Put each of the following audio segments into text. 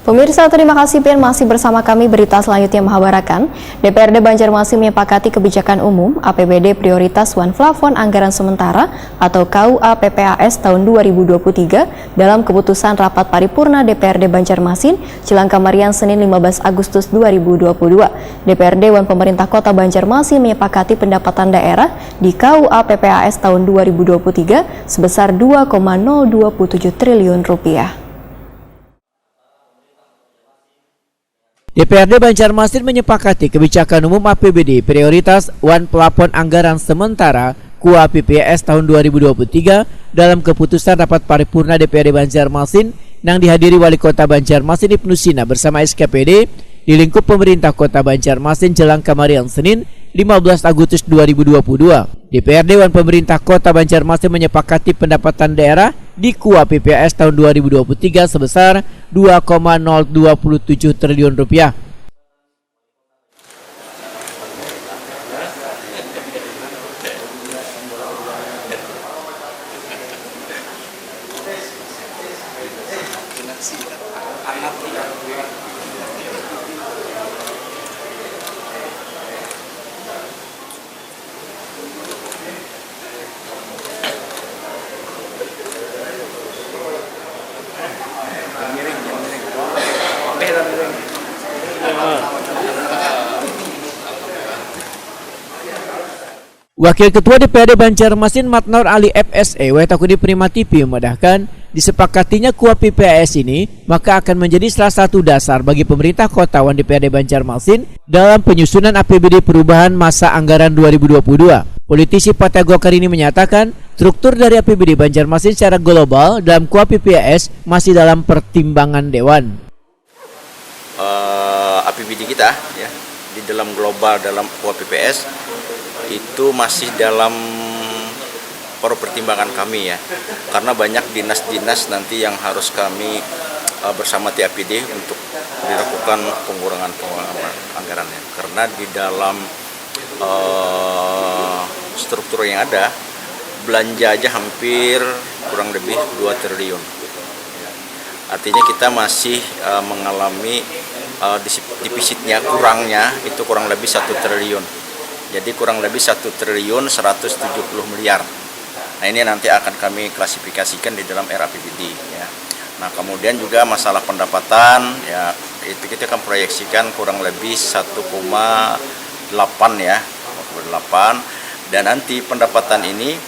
Pemirsa, terima kasih Pian masih bersama kami. Berita selanjutnya mengabarkan DPRD Banjarmasin menyepakati kebijakan umum APBD prioritas One Plafon anggaran sementara atau KUA PPAS tahun 2023 dalam keputusan rapat paripurna DPRD Banjarmasin Cilangkamarian Senin 15 Agustus 2022. DPRD Dewan Pemerintah Kota Banjarmasin menyepakati pendapatan daerah di KUA PPAS tahun 2023 sebesar 2,027 triliun rupiah. DPRD Banjarmasin menyepakati kebijakan umum APBD prioritas One Plafon anggaran sementara KUA PPAS tahun 2023 dalam keputusan rapat paripurna DPRD Banjarmasin yang dihadiri Wali Kota Banjarmasin Ibnu Sina bersama SKPD di lingkup pemerintah Kota Banjarmasin Cilangkamarian Senin 15 Agustus 2022. DPRD Dewan Pemerintah Kota Banjarmasin menyepakati pendapatan daerah di KUA PPAS tahun 2023 sebesar 2,027 triliun rupiah. Wakil Ketua DPRD Banjarmasin Matnor Ali FSE Wetakudi Prima TV memedahkan disepakatinya KUA PPAS ini maka akan menjadi salah satu dasar bagi pemerintah kota Wan DPRD Banjarmasin dalam penyusunan APBD perubahan masa anggaran 2022. Politisi Partai Golkar ini menyatakan struktur dari APBD Banjarmasin secara global dalam KUA PPAS masih dalam pertimbangan Dewan. APBD kita ya di dalam global dalam KUA PPAS itu masih dalam pertimbangan kami ya, karena banyak dinas-dinas nanti yang harus kami bersama TAPD untuk dilakukan pengurangan anggarannya, karena di dalam struktur yang ada belanja aja hampir kurang lebih 2 triliun. Artinya kita masih mengalami defisitnya, kurangnya itu kurang lebih 1 triliun. Jadi kurang lebih 1 triliun 170 miliar. Nah ini nanti akan kami klasifikasikan di dalam RAPBD ya. Nah kemudian juga masalah pendapatan ya, itu kita akan proyeksikan kurang lebih 1,8 ya, 1,8, dan nanti pendapatan ini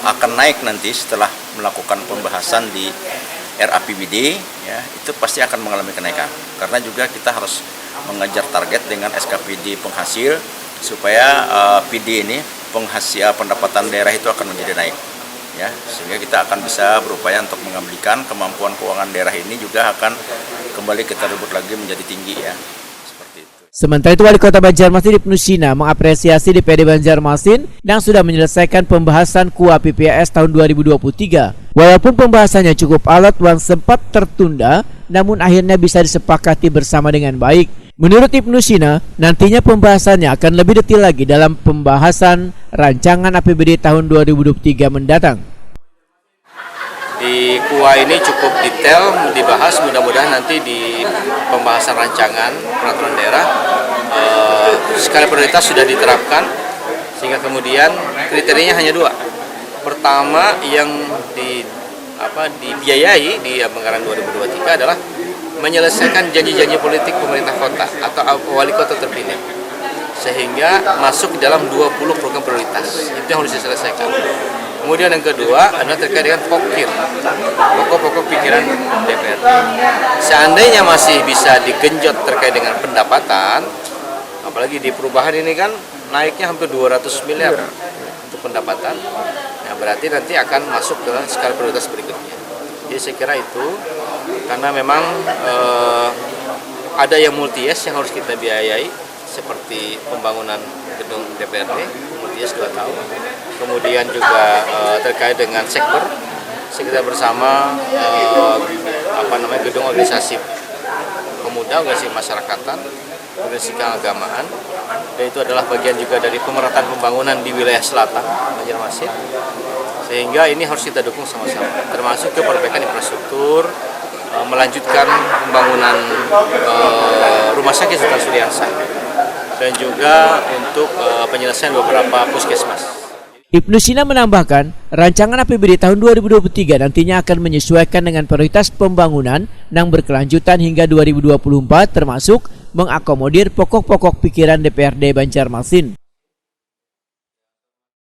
akan naik nanti setelah melakukan pembahasan di RAPBD ya, itu pasti akan mengalami kenaikan karena juga kita harus mengejar target dengan SKPD penghasil supaya PD ini penghasil pendapatan daerah itu akan menjadi naik ya, sehingga kita akan bisa berupaya untuk mengambilkan kemampuan keuangan daerah ini juga akan kembali kita rebut lagi menjadi tinggi ya, seperti itu. Sementara itu Wali Kota Banjarmasin Ibnu Sina mengapresiasi DPRD Banjarmasin yang sudah menyelesaikan pembahasan KUA PPAS tahun 2023. Walaupun pembahasannya cukup alot dan sempat tertunda, namun akhirnya bisa disepakati bersama dengan baik. Menurut Ibnu Sina, nantinya pembahasannya akan lebih detail lagi dalam pembahasan rancangan APBD tahun 2023 mendatang. Di KUA ini cukup detail dibahas, mudah-mudahan nanti di pembahasan rancangan peraturan daerah skala prioritas sudah diterapkan, sehingga kemudian kriterianya hanya 2. Pertama yang dibiayai di anggaran 2023 adalah menyelesaikan janji-janji politik pemerintah kota atau wali kota terpilih, sehingga masuk dalam 20 program prioritas. Itu yang harus diselesaikan. Kemudian yang kedua adalah terkait dengan pokok-pokok pikiran DPR. Seandainya masih bisa digenjot terkait dengan pendapatan, apalagi di perubahan ini kan naiknya hampir 200 miliar untuk pendapatan, nah berarti nanti akan masuk ke skala prioritas berikutnya. Jadi saya kira itu, karena memang ada yang multi-yes yang harus kita biayai, seperti pembangunan gedung DPRD, multi-yes 2 tahun. Kemudian juga terkait dengan sekber bersama gedung organisasi pemuda, organisasi masyarakatan, organisasi keagamaan, dan itu adalah bagian juga dari pemerataan pembangunan di wilayah selatan Banjarmasin. Sehingga ini harus kita dukung sama-sama, termasuk ke perbaikan infrastruktur, melanjutkan pembangunan rumah sakit Sultan Syariasa dan juga untuk penyelesaian beberapa puskesmas. Ibnu Sina menambahkan, rancangan APBD tahun 2023 nantinya akan menyesuaikan dengan prioritas pembangunan yang berkelanjutan hingga 2024 termasuk mengakomodir pokok-pokok pikiran DPRD Banjarmasin.